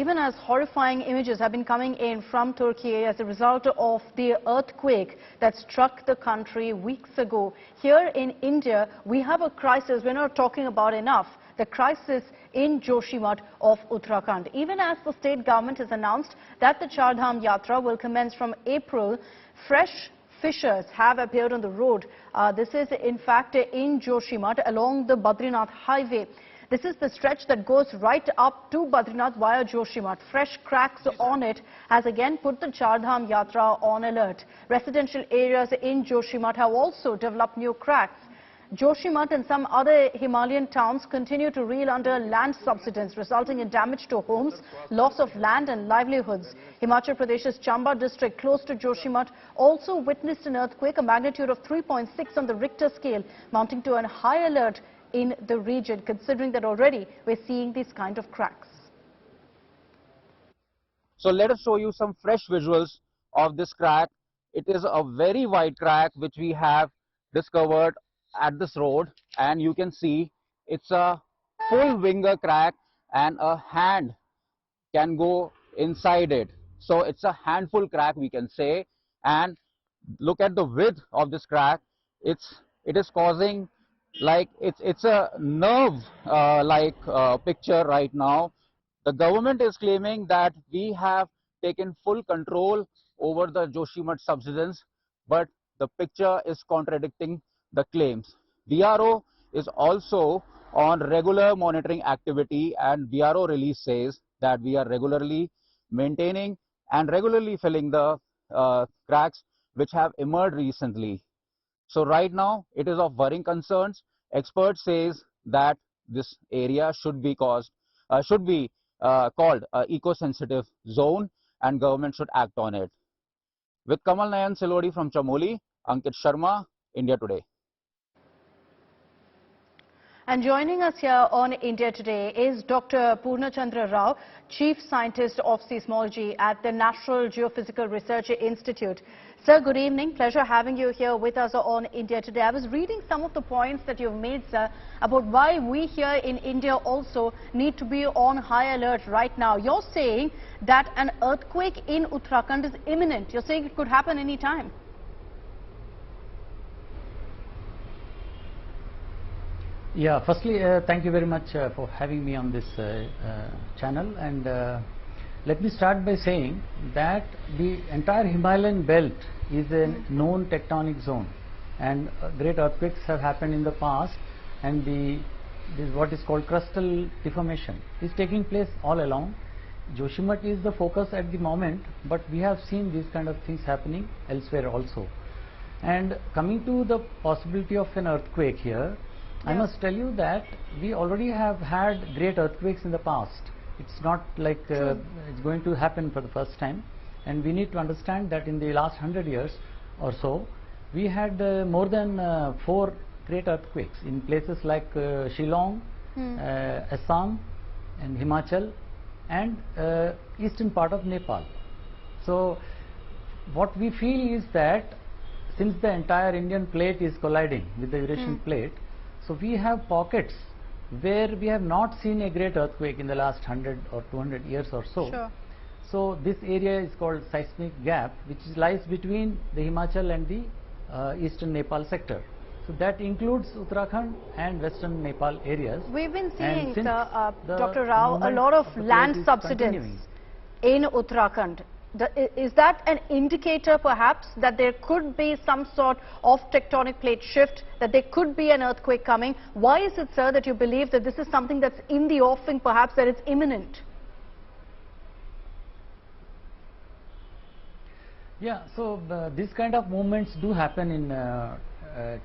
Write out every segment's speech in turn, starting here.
even as horrifying images have been coming in from Turkey as a result of the earthquake that struck the country weeks ago. Here in India, we have a crisis we're not talking about enough. The crisis in Joshimath of Uttarakhand. Even as the state government has announced that the Char Dham Yatra will commence from April, fresh fissures have appeared on the road. This is in fact in Joshimath along the Badrinath highway. This is the stretch that goes right up to Badrinath via Joshimath. Fresh cracks on it has again put the Char Dham Yatra on alert. Residential areas in Joshimath have also developed new cracks. Joshimath and some other Himalayan towns continue to reel under land subsidence, resulting in damage to homes, loss of land and livelihoods. Himachal Pradesh's Chamba district, close to Joshimath, also witnessed an earthquake, a magnitude of 3.6 on the Richter scale, mounting to a high alert in the region, considering that already we're seeing these kind of cracks. So let us show you some fresh visuals of this crack. It is a very wide crack which we have discovered at this road, and you can see it's a full winger crack and a hand can go inside it. So it's a handful crack, we can say. And look at the width of this crack. It is causing, like, it's a nerve picture right now. The government is claiming that we have taken full control over the Joshimath subsidence, but the picture is contradicting the claims. BRO is also on regular monitoring activity, and BRO release says that we are regularly maintaining and regularly filling the cracks which have emerged recently. So right now it is of worrying concerns. Experts says that this area should be called a eco-sensitive zone, and government should act on it. With Kamal Nayan Silodi from Chamoli, Ankit Sharma, India Today. And joining us here on India Today is Dr Purnachandra Rao, Chief Scientist of Seismology at the National Geophysical Research Institute. Sir, good evening. Pleasure having you here with us on India Today. I was reading some of the points that you've made, sir, about why we here in India also need to be on high alert right now. You're saying that an earthquake in Uttarakhand is imminent. You're saying it could happen any time. Yeah, firstly, thank you very much for having me on this channel, and let me start by saying that the entire Himalayan belt is a known tectonic zone, and great earthquakes have happened in the past, and this what is called crustal deformation is taking place all along. Joshimath is the focus at the moment, but we have seen these kind of things happening elsewhere also. And coming to the possibility of an earthquake here, I must tell you that we already have had great earthquakes in the past. It's not like it's going to happen for the first time, and we need to understand that in the last 100 years or so, we had more than 4 great earthquakes in places like Shillong, Assam and Himachal and eastern part of Nepal. So what we feel is that since the entire Indian plate is colliding with the Eurasian plate, so we have pockets where we have not seen a great earthquake in the last 100 or 200 years or so. Sure. So this area is called seismic gap, which lies between the Himachal and the eastern Nepal sector. So that includes Uttarakhand and western Nepal areas. We've been seeing, Dr. Rao, a lot of land subsidence in Uttarakhand. Is that an indicator perhaps that there could be some sort of tectonic plate shift, that there could be an earthquake coming? Why is it, sir, that you believe that this is something that's in the offing, perhaps that it's imminent? Yeah, so these kind of movements do happen in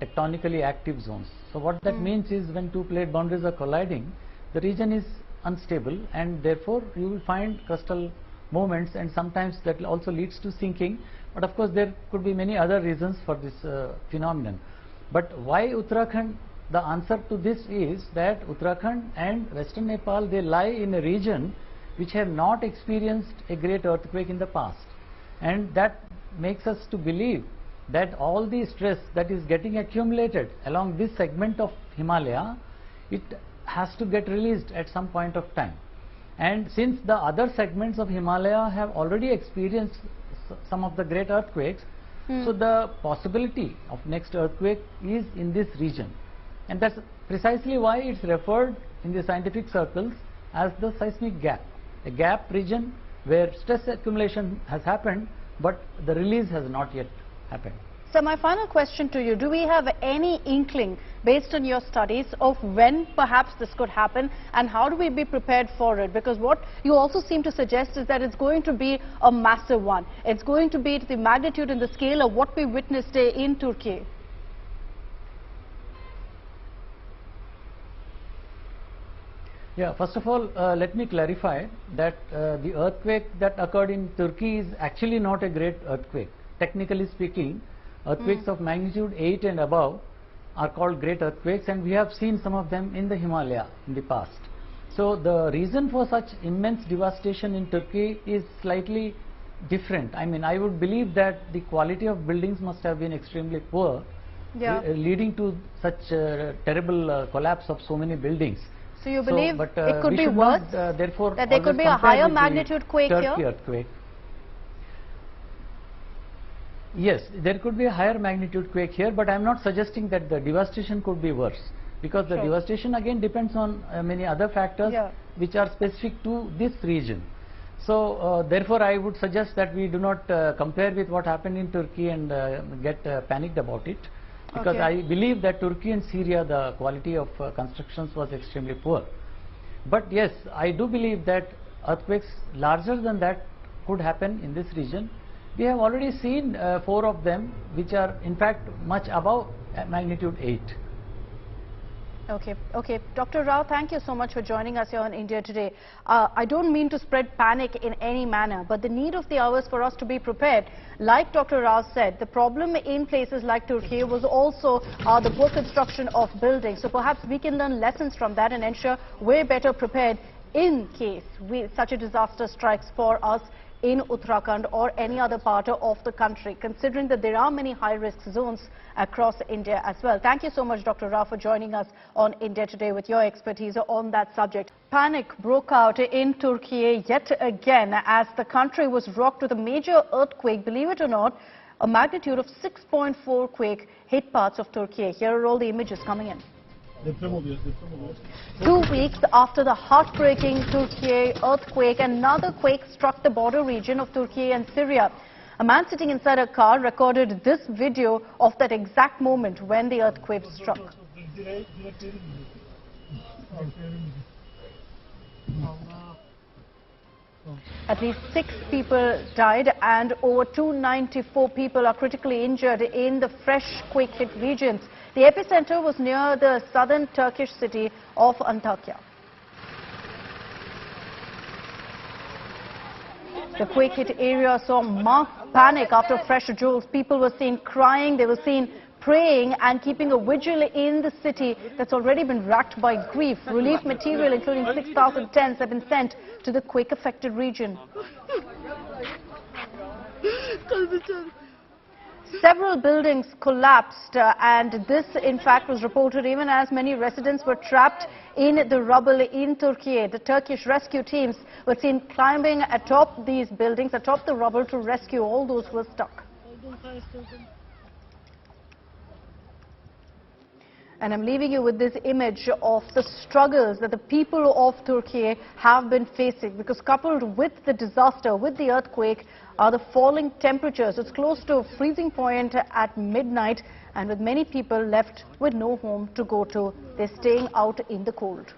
tectonically active zones. So what that means is when two plate boundaries are colliding, the region is unstable, and therefore you will find crustal movements, and sometimes that also leads to sinking. But of course there could be many other reasons for this phenomenon. But why Uttarakhand? The answer to this is that Uttarakhand and western Nepal, they lie in a region which have not experienced a great earthquake in the past, and that makes us to believe that all the stress that is getting accumulated along this segment of Himalaya, it has to get released at some point of time. And since the other segments of Himalaya have already experienced some of the great earthquakes, so the possibility of next earthquake is in this region, and that's precisely why it's referred in the scientific circles as the seismic gap, a gap region where stress accumulation has happened but the release has not yet happened. So my final question to you, do we have any inkling based on your studies of when perhaps this could happen, and how do we be prepared for it? Because what you also seem to suggest is that it's going to be a massive one. It's going to be to the magnitude and the scale of what we witnessed in Turkey. Yeah, first of all, let me clarify that the earthquake that occurred in Turkey is actually not a great earthquake. Technically speaking, earthquakes of magnitude 8 and above are called great earthquakes, and we have seen some of them in the Himalaya in the past. So the reason for such immense devastation in Turkey is slightly different. I mean, I would believe that the quality of buildings must have been extremely poor, leading to such terrible collapse of so many buildings. So you believe it could be worse, not, therefore that there could be a higher magnitude quake Turkey here? Earthquake. Yes, there could be a higher magnitude quake here, but I am not suggesting that the devastation could be worse, because the devastation again depends on many other factors which are specific to this region. So therefore I would suggest that we do not compare with what happened in Turkey and get panicked about it, because I believe that Turkey and Syria, the quality of constructions was extremely poor. But yes, I do believe that earthquakes larger than that could happen in this region. We have already seen 4 of them, which are in fact much above magnitude 8. Okay. Dr. Rao, thank you so much for joining us here on India Today. I don't mean to spread panic in any manner, but the need of the hour is for us to be prepared. Like Dr. Rao said, the problem in places like Turkey was also the poor construction of buildings. So perhaps we can learn lessons from that and ensure we're better prepared in case such a disaster strikes for us in Uttarakhand or any other part of the country, considering that there are many high-risk zones across India as well. Thank you so much, Dr. Rao, for joining us on India Today with your expertise on that subject. Panic broke out in Turkey yet again as the country was rocked with a major earthquake. Believe it or not, a magnitude of 6.4 quake hit parts of Turkey. Here are all the images coming in. 2 weeks after the heartbreaking Turkey earthquake, another quake struck the border region of Turkey and Syria. A man sitting inside a car recorded this video of that exact moment when the earthquake struck. At least 6 people died and over 294 people are critically injured in the fresh quake-hit regions. The epicenter was near the southern Turkish city of Antakya. The quake-hit area saw marked panic after fresh jolts. People were seen crying, they were seen praying and keeping a vigil in the city that's already been racked by grief. Relief material, including 6,000 tents, have been sent to the quake-affected region. Several buildings collapsed and this in fact was reported even as many residents were trapped in the rubble in Turkey. The Turkish rescue teams were seen climbing atop these buildings, atop the rubble, to rescue all those who were stuck. And I'm leaving you with this image of the struggles that the people of Turkey have been facing, because coupled with the disaster, with the earthquake, are the falling temperatures. It's close to freezing point at midnight, and with many people left with no home to go to, they're staying out in the cold.